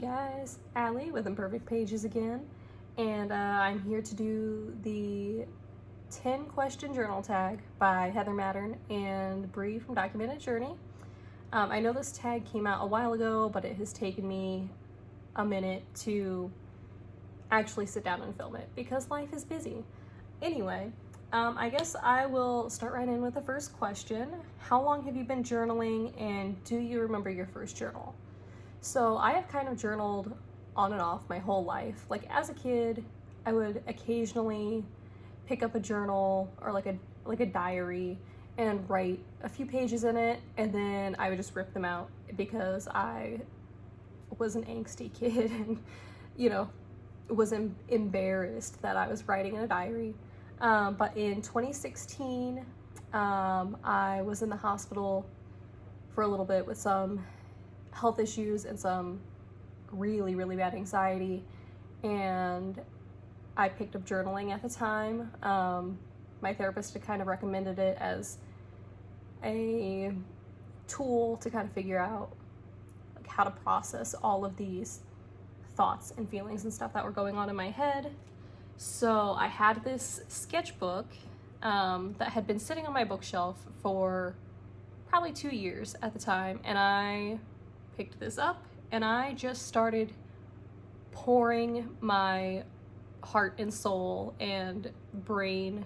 guys, Alli with Imperfect Pages again, and I'm here to do the 10 question journal tag by Heather Mattern and Bree from Documented Journey. I know this tag came out a while ago, but it has taken me a minute to actually sit down and film it because life is busy. Anyway, I guess I will start right in with the first question. How long have you been journaling, and do you remember your first journal? So I have kind of journaled on and off my whole life. Like as a kid, I would occasionally pick up a journal or like a diary and write a few pages in it, and then I would just rip them out because I was an angsty kid and, was embarrassed that I was writing in a diary. But in 2016, I was in the hospital for a little bit with some health issues and some really, really bad anxiety, and I picked up journaling at the time. My therapist had kind of recommended it as a tool to kind of figure out like how to process all of these thoughts and feelings and stuff that were going on in my head. So I had this sketchbook that had been sitting on my bookshelf for probably 2 years at the time, and I picked this up and I just started pouring my heart and soul and brain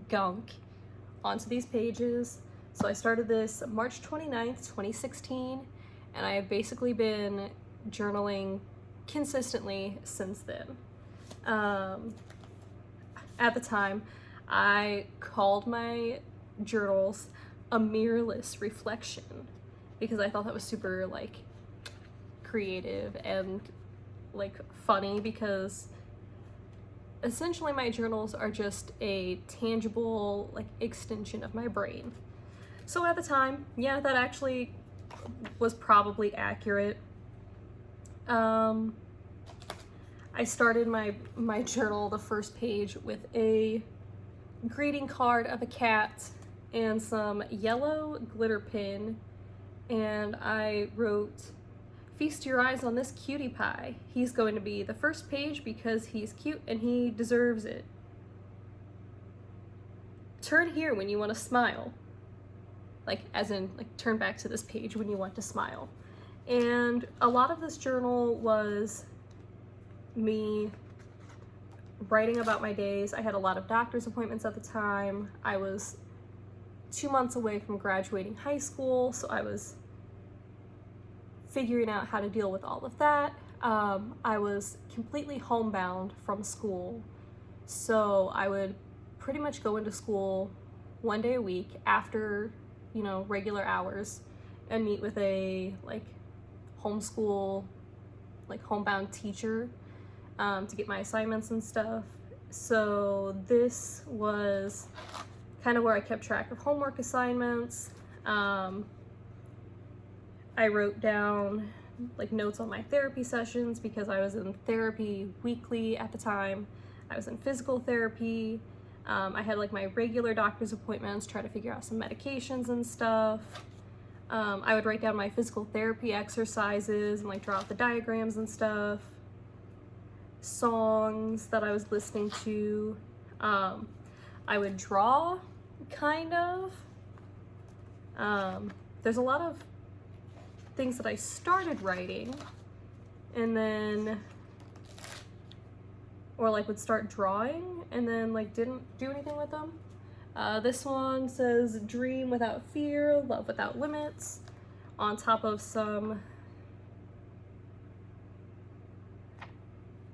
gunk onto these pages. So I started this March 29th, 2016, and I have basically been journaling consistently since then. At the time, I called my journals a mirrorless reflection because I thought that was super creative and funny, because essentially my journals are just a tangible extension of my brain. So at the time, yeah, that actually was probably accurate. I started my journal, the first page, with a greeting card of a cat and some yellow glitter pin, and I wrote, "Feast your eyes on this cutie pie. He's going to be the first page because he's cute and he deserves it. Turn here when you want to smile." As in, turn back to this page when you want to smile. And a lot of this journal was me writing about my days. I had a lot of doctor's appointments at the time. I was 2 months away from graduating high school, so I was figuring out how to deal with all of that. I was completely homebound from school, so I would pretty much go into school one day a week after, regular hours, and meet with a homeschool, homebound teacher to get my assignments and stuff. So this was kind of where I kept track of homework assignments. I wrote down notes on my therapy sessions because I was in therapy weekly at the time. I was in physical therapy. I had my regular doctor's appointments, try to figure out some medications and stuff. I would write down my physical therapy exercises and draw out the diagrams and stuff. Songs that I was listening to. I would draw, kind of. There's a lot of things that I started writing and then, or would start drawing and then didn't do anything with them. This one says, "Dream without fear, love without limits," on top of some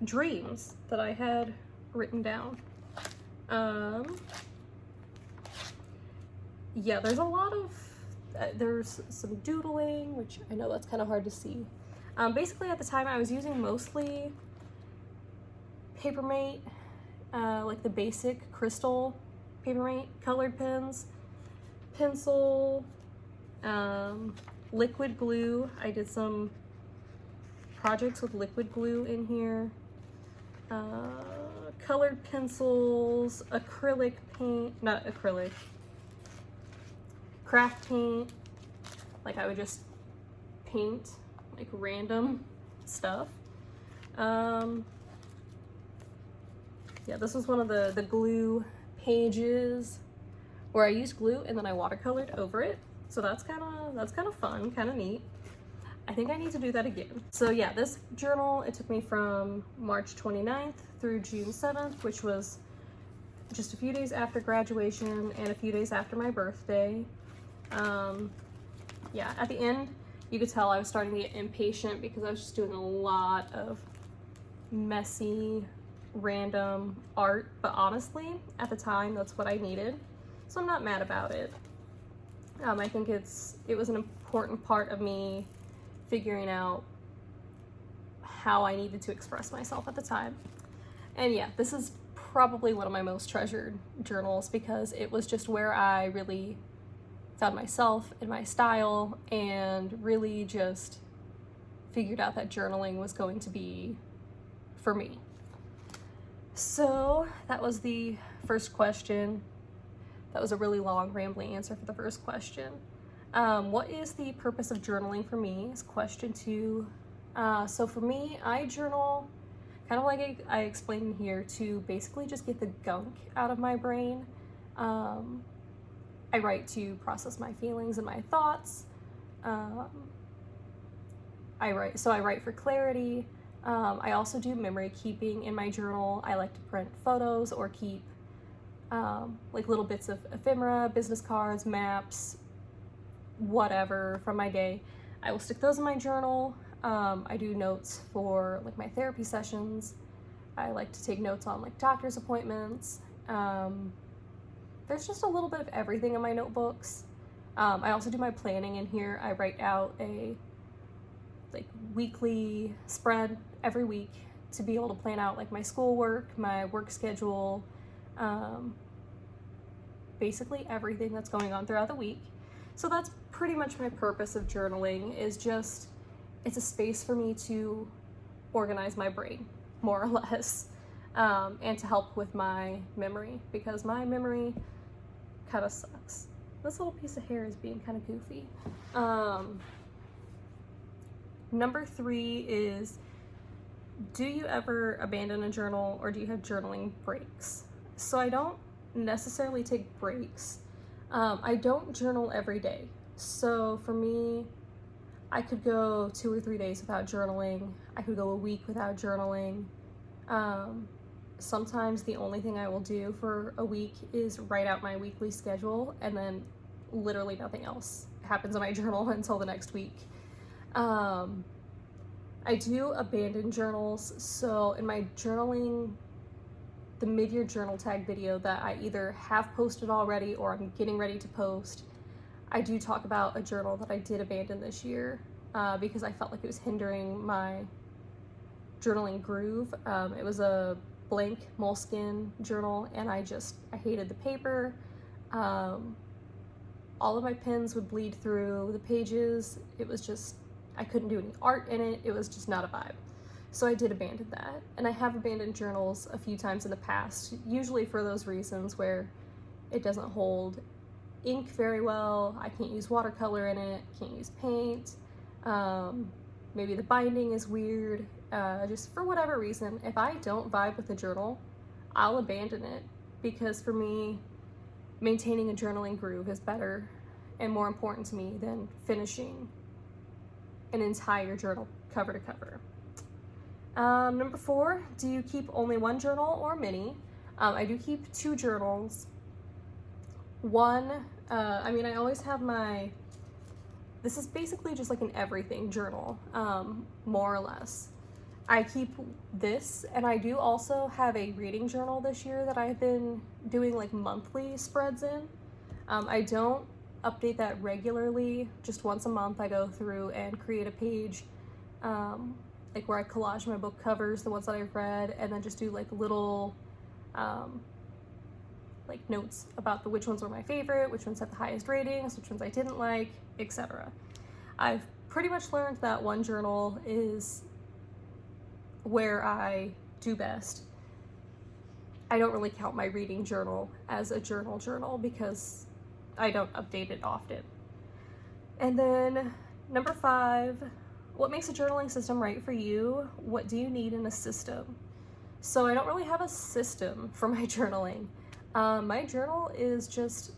dreams that I had written down. Yeah, there's a lot of, there's some doodling, which I know that's kind of hard to see. Basically at the time I was using mostly Papermate, the basic crystal Papermate colored pens, pencil, liquid glue. I did some projects with liquid glue in here. Colored pencils, acrylic paint, not acrylic, craft paint. I would just paint random stuff. Yeah, this was one of the glue pages where I used glue and then I watercolored over it. So that's kind of fun, kind of neat. I think I need to do that again. So yeah, this journal, it took me from March 29th through June 7th, which was just a few days after graduation and a few days after my birthday. Yeah, at the end, you could tell I was starting to get impatient because I was just doing a lot of messy, random art, but honestly, at the time, that's what I needed. So I'm not mad about it. I think it was an important part of me figuring out how I needed to express myself at the time. And yeah, this is probably one of my most treasured journals because it was just where I really found myself and my style and really just figured out that journaling was going to be for me. So that was the first question. That was a really long, rambling answer for the first question. What is the purpose of journaling for me is question 2. So for me, I journal kind of like I explained here to basically just get the gunk out of my brain. I write to process my feelings and my thoughts. I write for clarity. I also do memory keeping in my journal. I like to print photos or keep like little bits of ephemera, business cards, maps, whatever from my day. I will stick those in my journal. I do notes for like my therapy sessions. I like to take notes on like doctor's appointments. There's just a little bit of everything in my notebooks. I also do my planning in here. I write out a like weekly spread every week to be able to plan out like my schoolwork, my work schedule, basically everything that's going on throughout the week. So that's pretty much my purpose of journaling, is just, it's a space for me to organize my brain, more or less, and to help with my memory, because my memory kind of sucks. This little piece of hair is being kind of goofy. Number 3 is, do you ever abandon a journal or do you have journaling breaks? So I don't necessarily take breaks. I don't journal every day. So for me, I could go 2 or 3 days without journaling. I could go a week without journaling. Sometimes the only thing I will do for a week is write out my weekly schedule, and then literally nothing else happens in my journal until the next week. I do abandon journals. So in my journaling, the mid-year journal tag video that I either have posted already or I'm getting ready to post, I do talk about a journal that I did abandon this year because I felt like it was hindering my journaling groove. It was a blank moleskin journal and I hated the paper. All of my pens would bleed through the pages. It was just, I couldn't do any art in it. It was just not a vibe. So I did abandon that. And I have abandoned journals a few times in the past, usually for those reasons where it doesn't hold ink very well. I can't use watercolor in it, can't use paint. Maybe the binding is weird. Just for whatever reason, if I don't vibe with the journal, I'll abandon it, because for me, maintaining a journaling groove is better and more important to me than finishing an entire journal cover to cover. Number 4, do you keep only one journal or many? I do keep 2 journals. One, I always have this is basically just like an everything journal, more or less. I keep this, and I do also have a reading journal this year that I've been doing like monthly spreads in. I don't update that regularly. Just once a month I go through and create a page like where I collage my book covers, the ones that I've read, and then just do like little like notes about which ones were my favorite, which ones had the highest ratings, which ones I didn't like, etc. I've pretty much learned that one journal is where I do best. I don't really count my reading journal as a journal because I don't update it often. And then number 5, what makes a journaling system right for you? What do you need in a system? So I don't really have a system for my journaling. My journal is just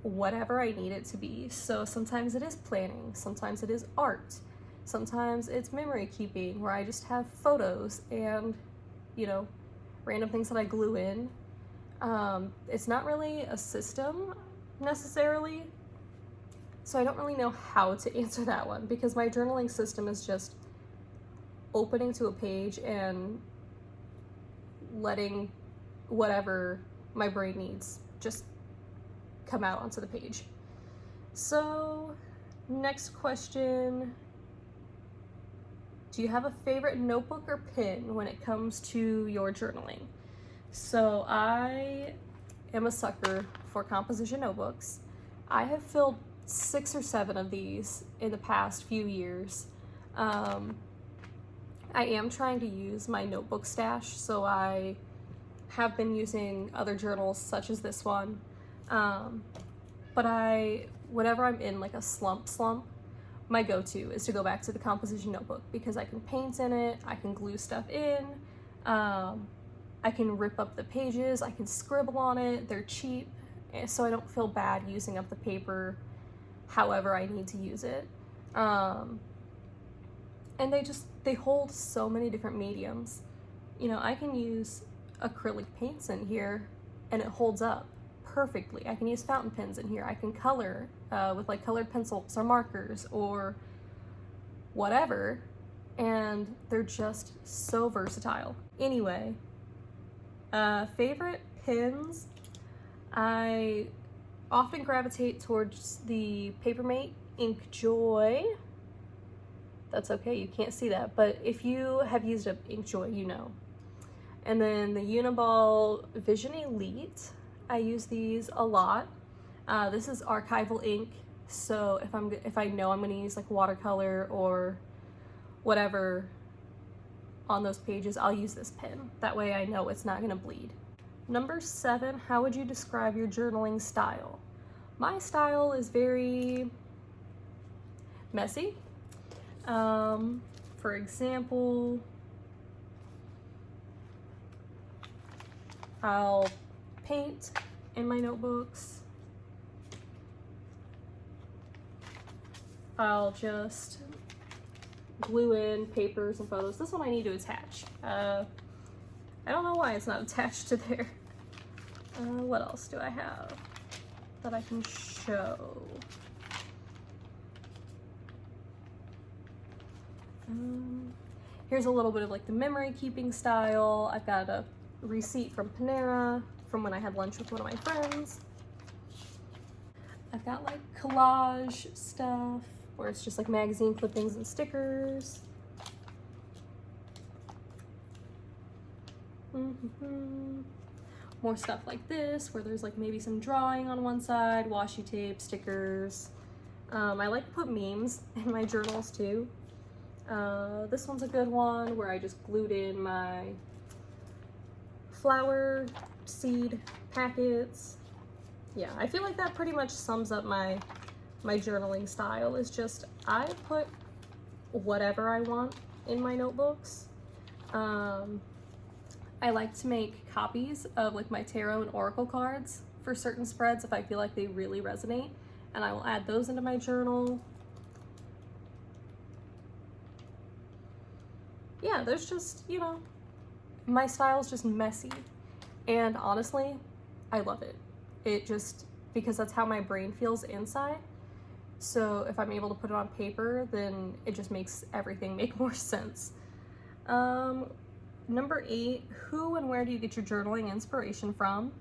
whatever I need it to be. So sometimes it is planning, sometimes it is art, sometimes it's memory keeping where I just have photos and, you know, random things that I glue in. It's not really a system necessarily, so I don't really know how to answer that one, because my journaling system is just opening to a page and letting whatever my brain needs just come out onto the page. So, next question. Do you have a favorite notebook or pen when it comes to your journaling? So I am a sucker for composition notebooks. I have filled 6 or 7 of these in the past few years. I am trying to use my notebook stash, so I have been using other journals such as this one. But whenever I'm in like a slump, my go-to is to go back to the composition notebook because I can paint in it, I can glue stuff in, I can rip up the pages, I can scribble on it, they're cheap, so I don't feel bad using up the paper however I need to use it. And they hold so many different mediums. You know, I can use acrylic paints in here and it holds up perfectly. I can use fountain pens in here. I can color with like colored pencils or markers or whatever, and they're just so versatile. Anyway, favorite pens, I often gravitate towards the Papermate Ink Joy. That's okay, you can't see that, but if you have used up Ink Joy, you know. And then the Uniball Vision Elite, I use these a lot. This is archival ink, so if I know I'm going to use like watercolor or whatever on those pages, I'll use this pen. That way I know it's not going to bleed. Number 7, how would you describe your journaling style? My style is very messy. For example, I'll paint in my notebooks. I'll just glue in papers and photos. This one I need to attach. I don't know why it's not attached to there. What else do I have that I can show? Here's a little bit of like the memory keeping style. I've got a receipt from Panera from when I had lunch with one of my friends. I've got like collage stuff where it's just like magazine clippings and stickers. More stuff like this where there's like maybe some drawing on one side, washi tape, stickers. I like to put memes in my journals too. This one's a good one where I just glued in my flower seed packets. Yeah, I feel like that pretty much sums up my journaling style. Is just I put whatever I want in my notebooks. I like to make copies of like my tarot and oracle cards for certain spreads if I feel like they really resonate, and I will add those into my journal. Yeah, there's just, you know, my style is just messy, and honestly, I love it. It just, because that's how my brain feels inside. So if I'm able to put it on paper, then it just makes everything make more sense. Number 8, who and where do you get your journaling inspiration from?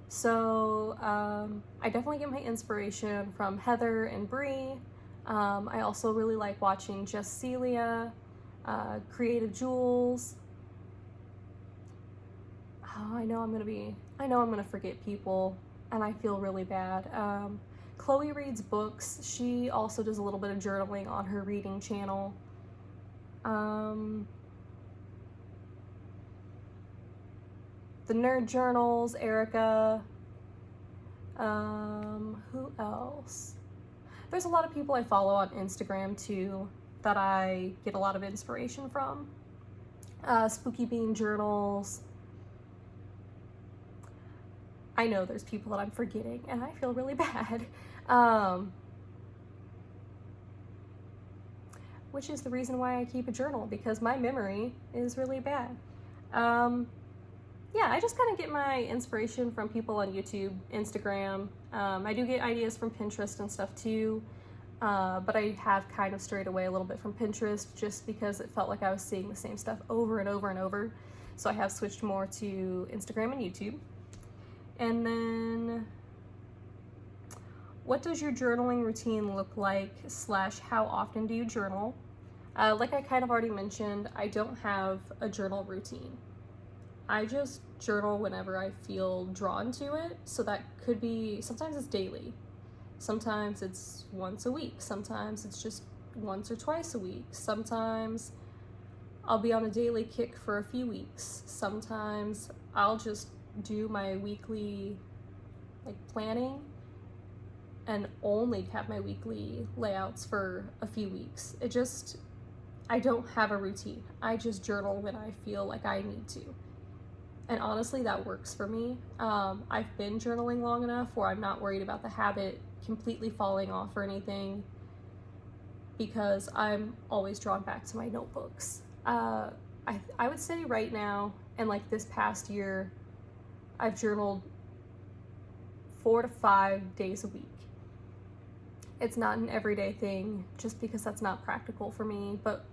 So I definitely get my inspiration from Heather and Bree. I also really like watching Just Celia, Creative Jules. Oh, I know I'm gonna forget people, and I feel really bad. Chloe reads books. She also does a little bit of journaling on her reading channel. The Nerd Journals, Erica. Who else? There's a lot of people I follow on Instagram too. that I get a lot of inspiration from. Spooky Bean journals. I know there's people that I'm forgetting, and I feel really bad. Which is the reason why I keep a journal, because my memory is really bad. Yeah, I just kind of get my inspiration from people on YouTube, Instagram. I do get ideas from Pinterest and stuff too, but I have kind of strayed away a little bit from Pinterest just because it felt like I was seeing the same stuff over and over and over. So I have switched more to Instagram and YouTube. And then, what does your journaling routine look like / how often do you journal? Like I kind of already mentioned, I don't have a journal routine. I just journal whenever I feel drawn to it. So that could be, sometimes it's daily. Sometimes it's once a week. Sometimes it's just once or twice a week. Sometimes I'll be on a daily kick for a few weeks. Sometimes I'll just do my weekly planning and only have my weekly layouts for a few weeks. I don't have a routine. I just journal when I feel like I need to. And honestly, that works for me. I've been journaling long enough where I'm not worried about the habit completely falling off or anything, because I'm always drawn back to my notebooks. I would say right now, and like this past year, I've journaled 4 to 5 days a week. It's not an everyday thing just because that's not practical for me, but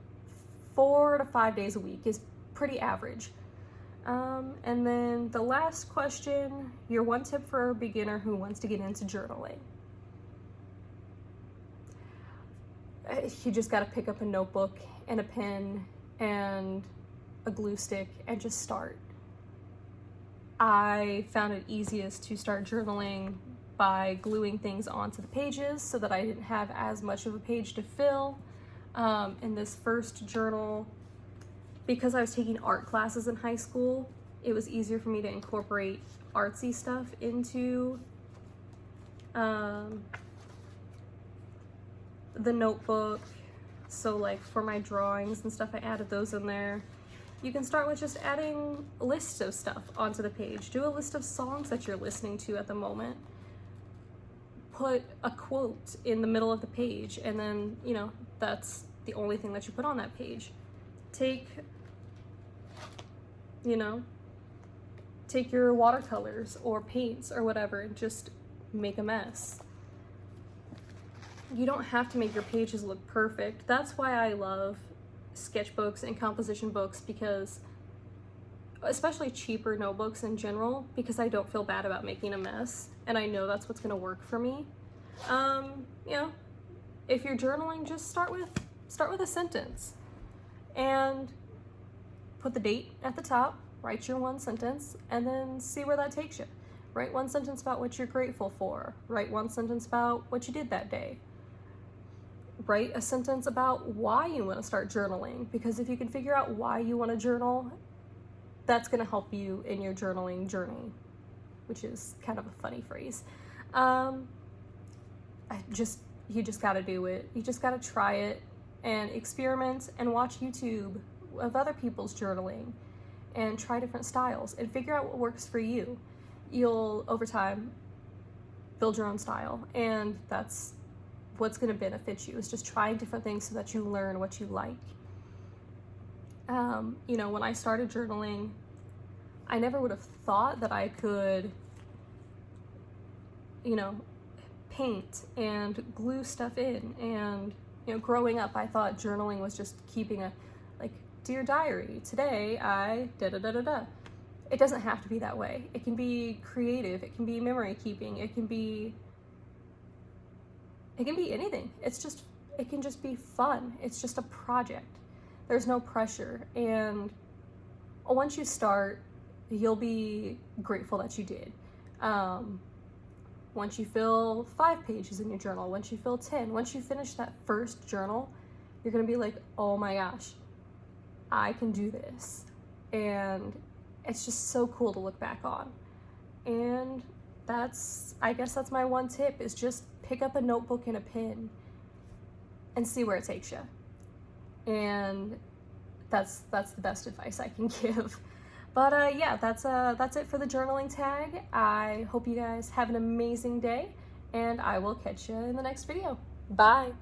4 to 5 days a week is pretty average. And then the last question, your one tip for a beginner who wants to get into journaling. You just got to pick up a notebook and a pen and a glue stick and just start. I found it easiest to start journaling by gluing things onto the pages so that I didn't have as much of a page to fill. In this first journal, because I was taking art classes in high school, it was easier for me to incorporate artsy stuff into the notebook. So like for my drawings and stuff, I added those in there. You can start with just adding lists of stuff onto the page. Do a list of songs that you're listening to at the moment. Put a quote in the middle of the page, and then, that's the only thing that you put on that page. Take your watercolors or paints or whatever and just make a mess. You don't have to make your pages look perfect. That's why I love sketchbooks and composition books, because especially cheaper notebooks in general, because I don't feel bad about making a mess and I know that's what's going to work for me. If you're journaling, just start with a sentence and put the date at the top, write your one sentence, and then see where that takes you. Write one sentence about what you're grateful for. Write one sentence about what you did that day. Write a sentence about why you want to start journaling, because if you can figure out why you want to journal, that's going to help you in your journaling journey, which is kind of a funny phrase. You just got to do it. You just got to try it and experiment and watch YouTube of other people's journaling and try different styles and figure out what works for you. You'll, over time, build your own style, and that's what's going to benefit you, is just trying different things so that you learn what you like. When I started journaling, I never would have thought that I could, paint and glue stuff in. And, growing up, I thought journaling was just keeping a, dear diary, today I da-da-da-da-da. It doesn't have to be that way. It can be creative. It can be memory keeping. It can be anything. It can just be fun. It's just a project. There's no pressure. And once you start, you'll be grateful that you did. Once you fill 5 pages in your journal, once you fill 10, once you finish that first journal, you're going to be like, oh my gosh, I can do this. And it's just so cool to look back on. And I guess that's my one tip, is just pick up a notebook and a pen and see where it takes you. and that's the best advice I can give. But yeah, that's it for the journaling tag. I hope you guys have an amazing day, and I will catch you in the next video. Bye!